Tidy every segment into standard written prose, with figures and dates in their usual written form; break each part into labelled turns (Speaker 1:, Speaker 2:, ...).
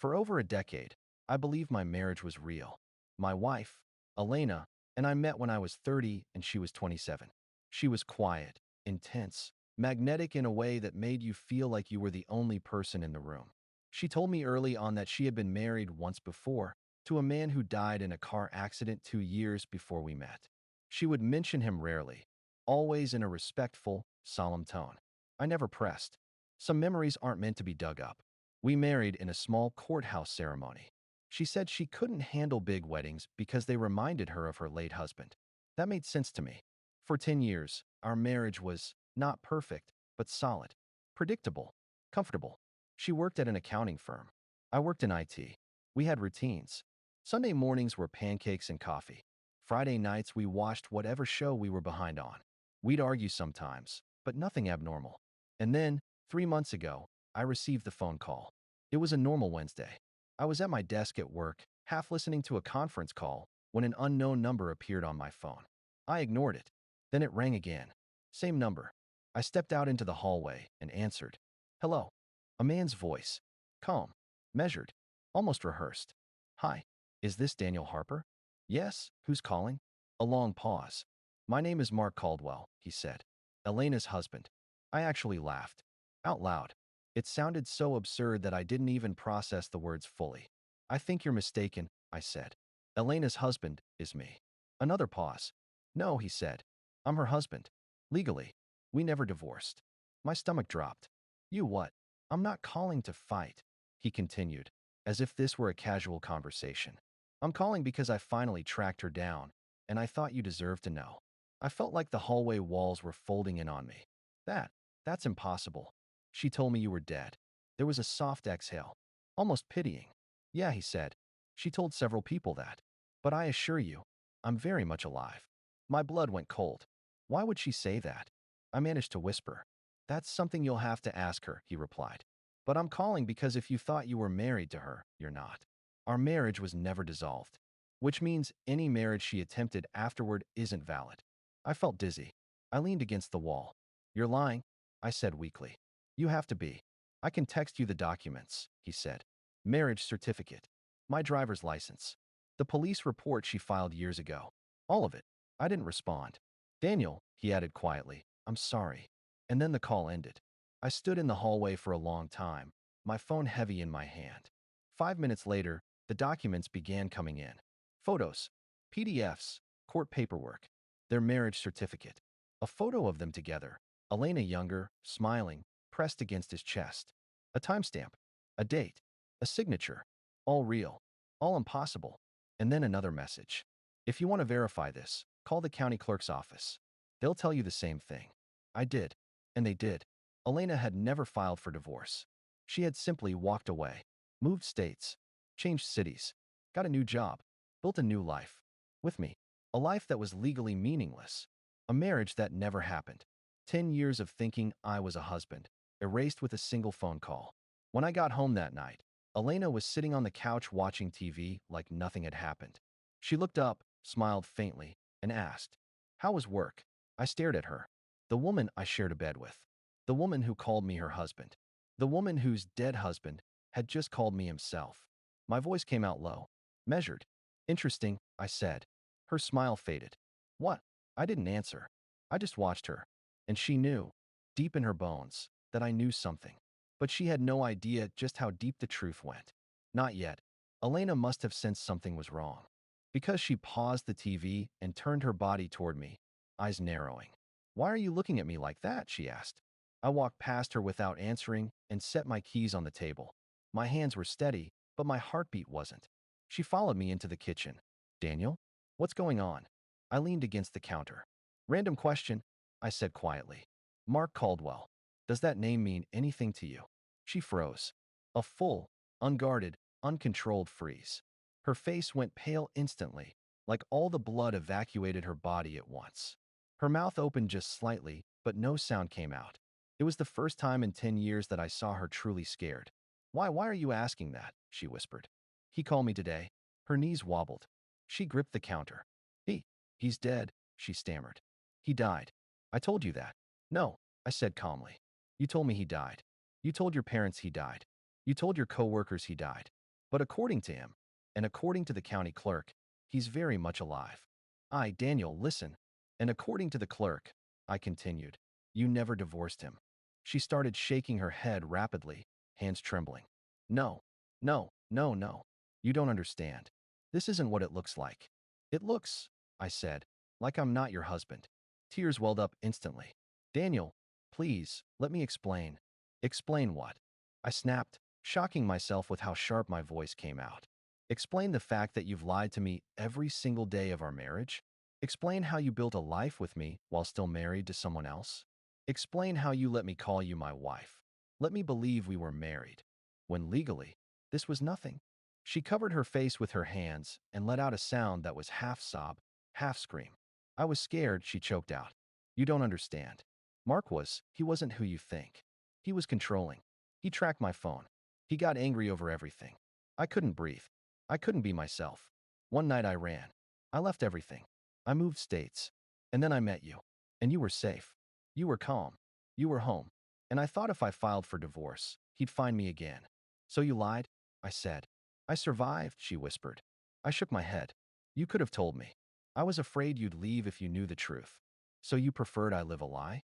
Speaker 1: For over a decade, I believed my marriage was real. My wife, Elena, and I met when I was 30 and she was 27. She was quiet, intense, magnetic in a way that made you feel like you were the only person in the room. She told me early on that she had been married once before, to a man who died in a car accident 2 years before we met. She would mention him rarely, always in a respectful, solemn tone. I never pressed. Some memories aren't meant to be dug up. We married in a small courthouse ceremony. She said she couldn't handle big weddings because they reminded her of her late husband. That made sense to me. For 10 years, our marriage was not perfect, but solid, predictable, comfortable. She worked at an accounting firm. I worked in IT. We had routines. Sunday mornings were pancakes and coffee. Friday nights we watched whatever show we were behind on. We'd argue sometimes, but nothing abnormal. And then, 3 months ago, I received the phone call. It was a normal Wednesday. I was at my desk at work, half listening to a conference call, when an unknown number appeared on my phone. I ignored it. Then it rang again. Same number. I stepped out into the hallway and answered. Hello. A man's voice. Calm. Measured. Almost rehearsed. Hi. Is this Daniel Harper? Yes. Who's calling? A long pause. My name is Mark Caldwell, he said. Elena's husband. I actually laughed. Out loud. It sounded so absurd that I didn't even process the words fully. I think you're mistaken, I said. Elena's husband is me. Another pause. No, he said. I'm her husband. Legally. We never divorced. My stomach dropped. You what? I'm not calling to fight, he continued, as if this were a casual conversation. I'm calling because I finally tracked her down, and I thought you deserved to know. I felt like the hallway walls were folding in on me. That's impossible. She told me you were dead. There was a soft exhale, almost pitying. Yeah, he said. She told several people that. But I assure you, I'm very much alive. My blood went cold. Why would she say that? I managed to whisper. That's something you'll have to ask her, he replied. But I'm calling because if you thought you were married to her, you're not. Our marriage was never dissolved, which means any marriage she attempted afterward isn't valid. I felt dizzy. I leaned against the wall. You're lying, I said weakly. You have to be. I can text you the documents, he said. Marriage certificate. My driver's license. The police report she filed years ago. All of it. I didn't respond. Daniel, he added quietly, I'm sorry. And then the call ended. I stood in the hallway for a long time, my phone heavy in my hand. 5 minutes later, the documents began coming in. Photos, PDFs, court paperwork, their marriage certificate. A photo of them together, Elena younger, smiling, pressed against his chest. A timestamp, a date, a signature. All real, all impossible. And then another message. If you want to verify this, call the county clerk's office. They'll tell you the same thing. I did. And they did. Elena had never filed for divorce. She had simply walked away, moved states, changed cities, got a new job, built a new life. With me. A life that was legally meaningless. A marriage that never happened. 10 years of thinking I was a husband, erased with a single phone call. When I got home that night, Elena was sitting on the couch watching TV like nothing had happened. She looked up, smiled faintly, and asked, How was work? I stared at her. The woman I shared a bed with. The woman who called me her husband. The woman whose dead husband had just called me himself. My voice came out low, measured. Interesting, I said. Her smile faded. What? I didn't answer. I just watched her. And she knew, deep in her bones, that I knew something. But she had no idea just how deep the truth went. Not yet. Elena must have sensed something was wrong. Because she paused the TV and turned her body toward me, eyes narrowing. Why are you looking at me like that? She asked. I walked past her without answering and set my keys on the table. My hands were steady, but my heartbeat wasn't. She followed me into the kitchen. Daniel? What's going on? I leaned against the counter. Random question, I said quietly. Mark Caldwell. Does that name mean anything to you? She froze. A full, unguarded, uncontrolled freeze. Her face went pale instantly, like all the blood evacuated her body at once. Her mouth opened just slightly, but no sound came out. It was the first time in 10 years that I saw her truly scared. Why are you asking that? She whispered. He called me today. Her knees wobbled. She gripped the counter. He's dead, she stammered. He died. I told you that. No, I said calmly. You told me he died. You told your parents he died. You told your co-workers he died. But according to him, and according to the county clerk, he's very much alive. Daniel, listen. And according to the clerk, I continued, you never divorced him. She started shaking her head rapidly, hands trembling. No, no, no, no. You don't understand. This isn't what it looks like. It looks, I said, like I'm not your husband. Tears welled up instantly. Daniel, please, let me explain. Explain what? I snapped, shocking myself with how sharp my voice came out. Explain the fact that you've lied to me every single day of our marriage? Explain how you built a life with me while still married to someone else? Explain how you let me call you my wife. Let me believe we were married, when legally, this was nothing. She covered her face with her hands and let out a sound that was half sob, half scream. I was scared, she choked out. You don't understand. He wasn't who you think. He was controlling. He tracked my phone. He got angry over everything. I couldn't breathe. I couldn't be myself. One night I ran. I left everything. I moved states. And then I met you. And you were safe. You were calm. You were home. And I thought if I filed for divorce, he'd find me again. So you lied? I said. I survived, she whispered. I shook my head. You could have told me. I was afraid you'd leave if you knew the truth. So you preferred I live a lie?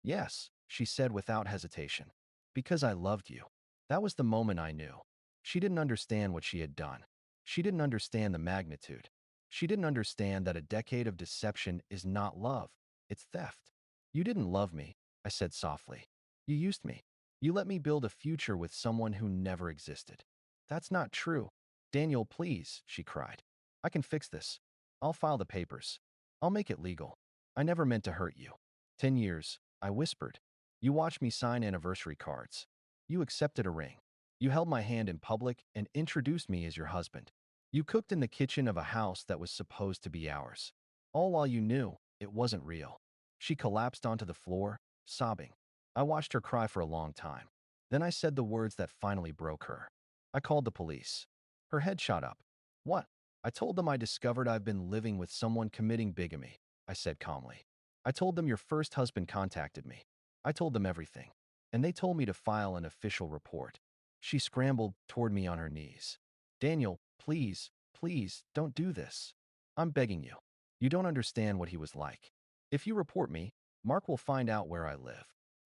Speaker 1: Yes, she said without hesitation. Because I loved you. That was the moment I knew. She didn't understand what she had done. She didn't understand the magnitude. She didn't understand that a decade of deception is not love, it's theft. You didn't love me, I said softly. You used me. You let me build a future with someone who never existed. That's not true. Daniel, please, she cried. I can fix this. I'll file the papers. I'll make it legal. I never meant to hurt you. 10 years, I whispered. You watched me sign anniversary cards. You accepted a ring. You held my hand in public and introduced me as your husband. You cooked in the kitchen of a house that was supposed to be ours. All while you knew it wasn't real. She collapsed onto the floor, sobbing. I watched her cry for a long time. Then I said the words that finally broke her. I called the police. Her head shot up. What? I told them I discovered I've been living with someone committing bigamy, I said calmly. I told them your first husband contacted me. I told them everything. And they told me to file an official report. She scrambled toward me on her knees. Daniel, please, please, don't do this. I'm begging you. You don't understand what he was like. If you report me, Mark will find out where I live.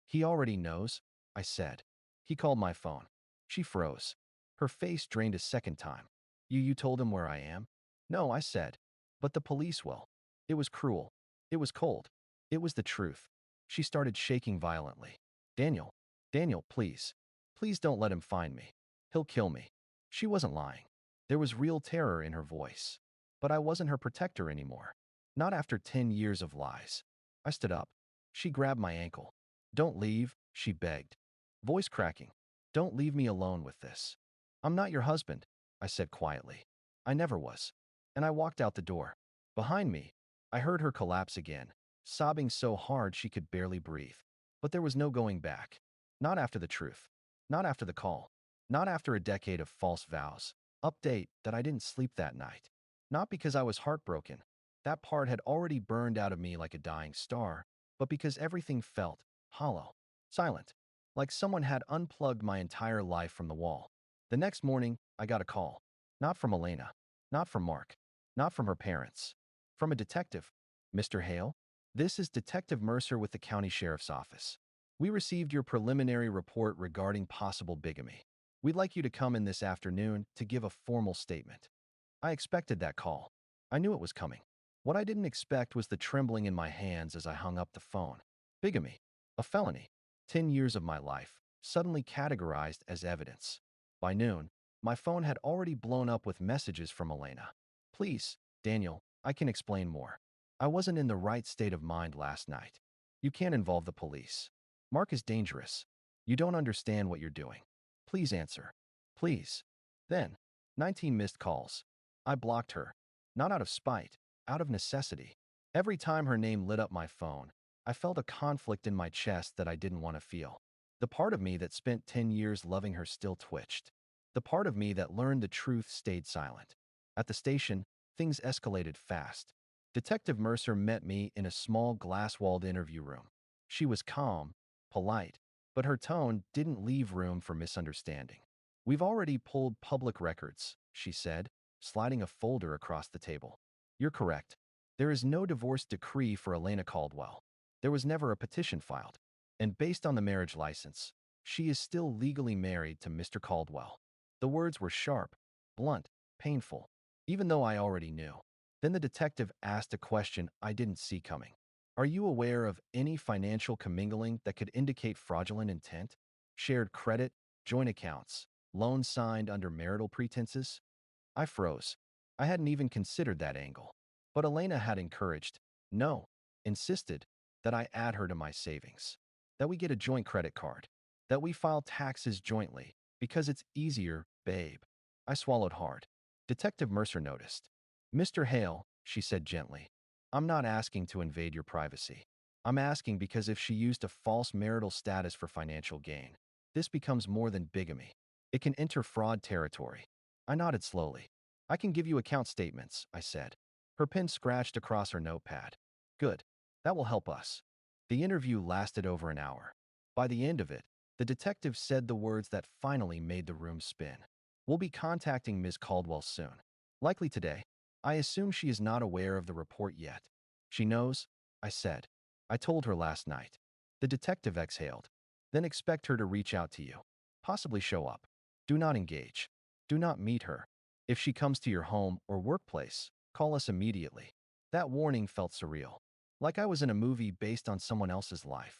Speaker 1: He already knows, I said. He called my phone. She froze. Her face drained a second time. You told him where I am? No, I said. But the police will. It was cruel. It was cold. It was the truth. She started shaking violently. Daniel, Daniel, please. Please don't let him find me. He'll kill me. She wasn't lying. There was real terror in her voice. But I wasn't her protector anymore. Not after 10 years of lies. I stood up. She grabbed my ankle. Don't leave, she begged. Voice cracking. Don't leave me alone with this. I'm not your husband, I said quietly. I never was. And I walked out the door. Behind me, I heard her collapse again, sobbing so hard she could barely breathe. But there was no going back. Not after the truth. Not after the call. Not after a decade of false vows. Update that I didn't sleep that night. Not because I was heartbroken. That part had already burned out of me like a dying star, but because everything felt hollow, silent, like someone had unplugged my entire life from the wall. The next morning, I got a call. Not from Elena. Not from Mark. Not from her parents. From a detective. Mr. Hale? This is Detective Mercer with the County Sheriff's Office. We received your preliminary report regarding possible bigamy. We'd like you to come in this afternoon to give a formal statement. I expected that call. I knew it was coming. What I didn't expect was the trembling in my hands as I hung up the phone. Bigamy. A felony. 10 years of my life, suddenly categorized as evidence. By noon, my phone had already blown up with messages from Elena. Please, Daniel, I can explain more. I wasn't in the right state of mind last night. You can't involve the police. Mark is dangerous. You don't understand what you're doing. Please answer. Please. Then, 19 missed calls. I blocked her. Not out of spite, out of necessity. Every time her name lit up my phone, I felt a conflict in my chest that I didn't want to feel. The part of me that spent 10 years loving her still twitched. The part of me that learned the truth stayed silent. At the station, things escalated fast. Detective Mercer met me in a small glass-walled interview room. She was calm, polite, but her tone didn't leave room for misunderstanding. We've already pulled public records, she said, sliding a folder across the table. You're correct. There is no divorce decree for Elena Caldwell. There was never a petition filed. And based on the marriage license, she is still legally married to Mr. Caldwell. The words were sharp, blunt, painful, even though I already knew. Then the detective asked a question I didn't see coming. Are you aware of any financial commingling that could indicate fraudulent intent? Shared credit, joint accounts, loans signed under marital pretenses? I froze. I hadn't even considered that angle. But Elena had encouraged, no, insisted, that I add her to my savings, that we get a joint credit card, that we file taxes jointly, because it's easier, babe. I swallowed hard. Detective Mercer noticed. Mr. Hale, she said gently, I'm not asking to invade your privacy. I'm asking because if she used a false marital status for financial gain, this becomes more than bigamy. It can enter fraud territory. I nodded slowly. I can give you account statements, I said. Her pen scratched across her notepad. Good. That will help us. The interview lasted over an hour. By the end of it, the detective said the words that finally made the room spin. We'll be contacting Ms. Caldwell soon. Likely today. I assume she is not aware of the report yet. She knows, I said. I told her last night. The detective exhaled. Then expect her to reach out to you. Possibly show up. Do not engage. Do not meet her. If she comes to your home or workplace, call us immediately. That warning felt surreal. Like I was in a movie based on someone else's life.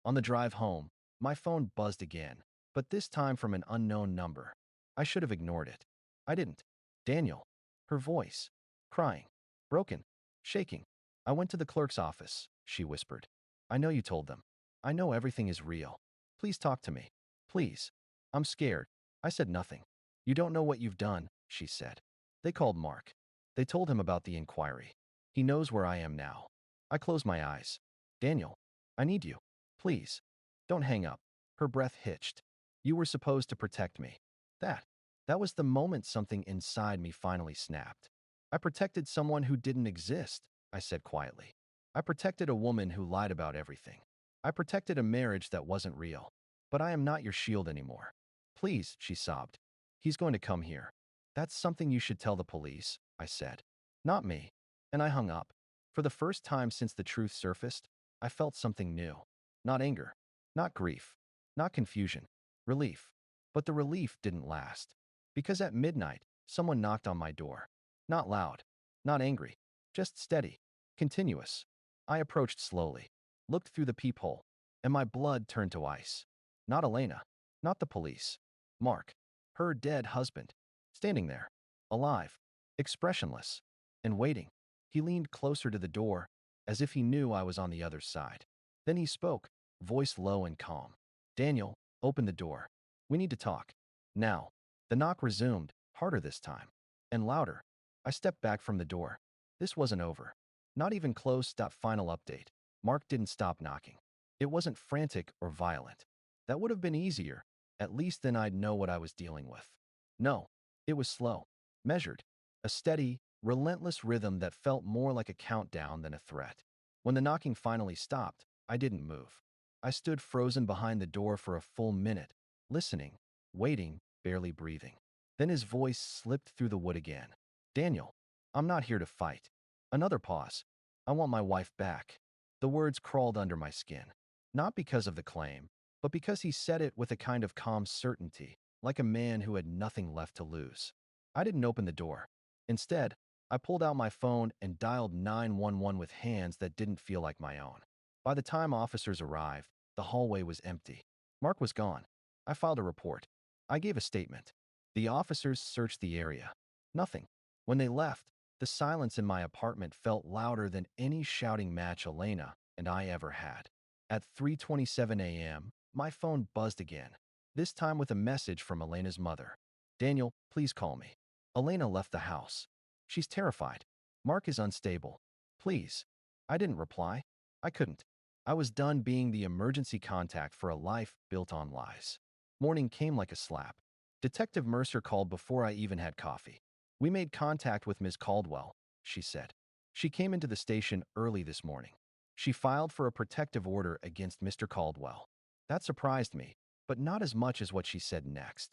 Speaker 1: On the drive home, my phone buzzed again, but this time from an unknown number. I should have ignored it. I didn't. Daniel. Her voice. Crying. Broken. Shaking. I went to the clerk's office, she whispered. I know you told them. I know everything is real. Please talk to me. Please. I'm scared. I said nothing. You don't know what you've done, she said. They called Mark. They told him about the inquiry. He knows where I am now. I closed my eyes. Daniel, I need you. Please. Don't hang up. Her breath hitched. You were supposed to protect me. That was the moment something inside me finally snapped. I protected someone who didn't exist, I said quietly. I protected a woman who lied about everything. I protected a marriage that wasn't real. But I am not your shield anymore. Please, she sobbed. He's going to come here. That's something you should tell the police, I said. Not me. And I hung up. For the first time since the truth surfaced, I felt something new. Not anger. Not grief. Not confusion. Relief. But the relief didn't last. Because at midnight, someone knocked on my door. Not loud. Not angry. Just steady. Continuous. I approached slowly. Looked through the peephole. And my blood turned to ice. Not Elena. Not the police. Mark. Her dead husband. Standing there. Alive. Expressionless. And waiting. He leaned closer to the door, as if he knew I was on the other side. Then he spoke, voice low and calm. Daniel, open the door. We need to talk. Now. The knock resumed, harder this time. And louder. I stepped back from the door. This wasn't over. Not even close. Final update. Mark didn't stop knocking. It wasn't frantic or violent. That would have been easier. At least then I'd know what I was dealing with. No. It was slow. Measured. A steady, relentless rhythm that felt more like a countdown than a threat. When the knocking finally stopped, I didn't move. I stood frozen behind the door for a full minute, listening, waiting, barely breathing. Then his voice slipped through the wood again. Daniel, I'm not here to fight. Another pause. I want my wife back. The words crawled under my skin. Not because of the claim, but because he said it with a kind of calm certainty, like a man who had nothing left to lose. I didn't open the door. Instead, I pulled out my phone and dialed 911 with hands that didn't feel like my own. By the time officers arrived, the hallway was empty. Mark was gone. I filed a report. I gave a statement. The officers searched the area. Nothing. When they left, the silence in my apartment felt louder than any shouting match Elena and I ever had. At 3:27 a.m., my phone buzzed again, this time with a message from Elena's mother. Daniel, please call me. Elena left the house. She's terrified. Mark is unstable. Please. I didn't reply. I couldn't. I was done being the emergency contact for a life built on lies. Morning came like a slap. Detective Mercer called before I even had coffee. We made contact with Ms. Caldwell, she said. She came into the station early this morning. She filed for a protective order against Mr. Caldwell. That surprised me, but not as much as what she said next.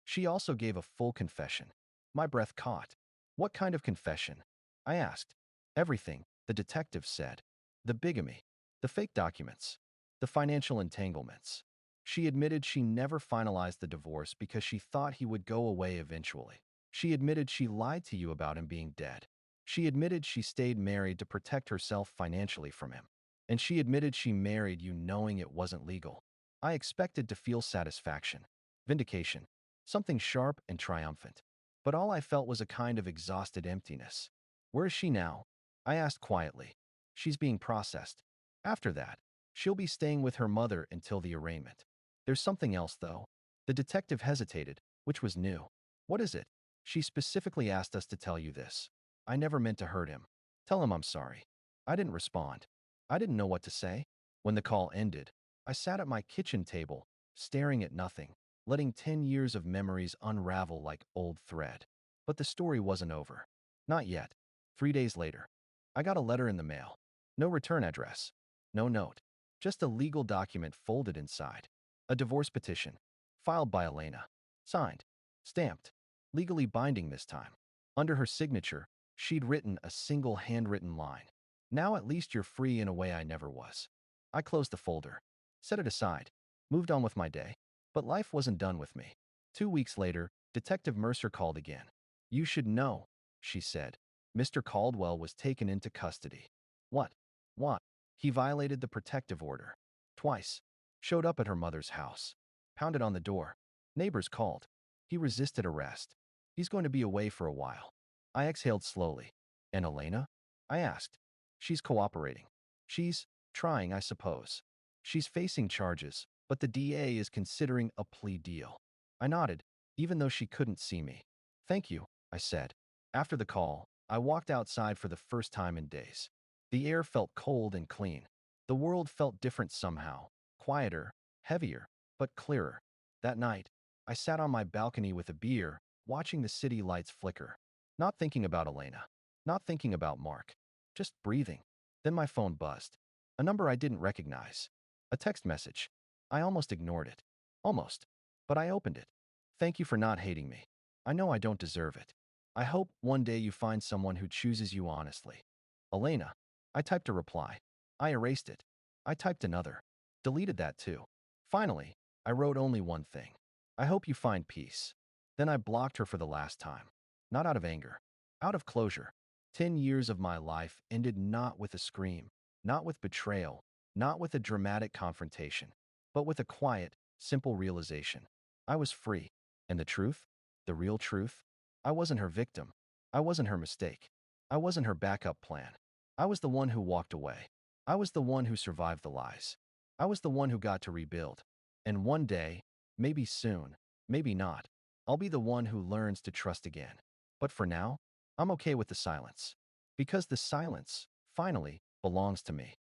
Speaker 1: She also gave a full confession. My breath caught. What kind of confession? I asked. Everything, the detective said. The bigamy, the fake documents, the financial entanglements. She admitted she never finalized the divorce because she thought he would go away eventually. She admitted she lied to you about him being dead. She admitted she stayed married to protect herself financially from him. And she admitted she married you knowing it wasn't legal. I expected to feel satisfaction, vindication, something sharp and triumphant. But all I felt was a kind of exhausted emptiness. Where is she now? I asked quietly. She's being processed. After that, she'll be staying with her mother until the arraignment. There's something else, though. The detective hesitated, which was new. What is it? She specifically asked us to tell you this. I never meant to hurt him. Tell him I'm sorry. I didn't respond. I didn't know what to say. When the call ended, I sat at my kitchen table, staring at nothing, letting 10 years of memories unravel like old thread. But the story wasn't over. Not yet. 3 days later, I got a letter in the mail. No return address. No note. Just a legal document folded inside. A divorce petition. Filed by Elena. Signed. Stamped. Legally binding this time. Under her signature, she'd written a single handwritten line. Now at least you're free in a way I never was. I closed the folder. Set it aside. Moved on with my day. But life wasn't done with me. 2 weeks later, Detective Mercer called again. You should know, she said. Mr. Caldwell was taken into custody. What? What? He violated the protective order. Twice. Showed up at her mother's house. Pounded on the door. Neighbors called. He resisted arrest. He's going to be away for a while. I exhaled slowly. And Elena? I asked. She's cooperating. She's trying, I suppose. She's facing charges, but the DA is considering a plea deal. I nodded, even though she couldn't see me. Thank you, I said. After the call, I walked outside for the first time in days. The air felt cold and clean. The world felt different somehow, quieter, heavier, but clearer. That night, I sat on my balcony with a beer, watching the city lights flicker. Not thinking about Elena. Not thinking about Mark. Just breathing. Then my phone buzzed. A number I didn't recognize. A text message. I almost ignored it. Almost. But I opened it. Thank you for not hating me. I know I don't deserve it. I hope one day you find someone who chooses you honestly. Elena. I typed a reply. I erased it. I typed another. Deleted that too. Finally, I wrote only one thing. I hope you find peace. Then I blocked her for the last time. Not out of anger. Out of closure. 10 years of my life ended not with a scream, not with betrayal, not with a dramatic confrontation, but with a quiet, simple realization. I was free. And the truth? The real truth? I wasn't her victim. I wasn't her mistake. I wasn't her backup plan. I was the one who walked away. I was the one who survived the lies. I was the one who got to rebuild. And one day, maybe soon, maybe not, I'll be the one who learns to trust again. But for now, I'm okay with the silence. Because the silence, finally, belongs to me.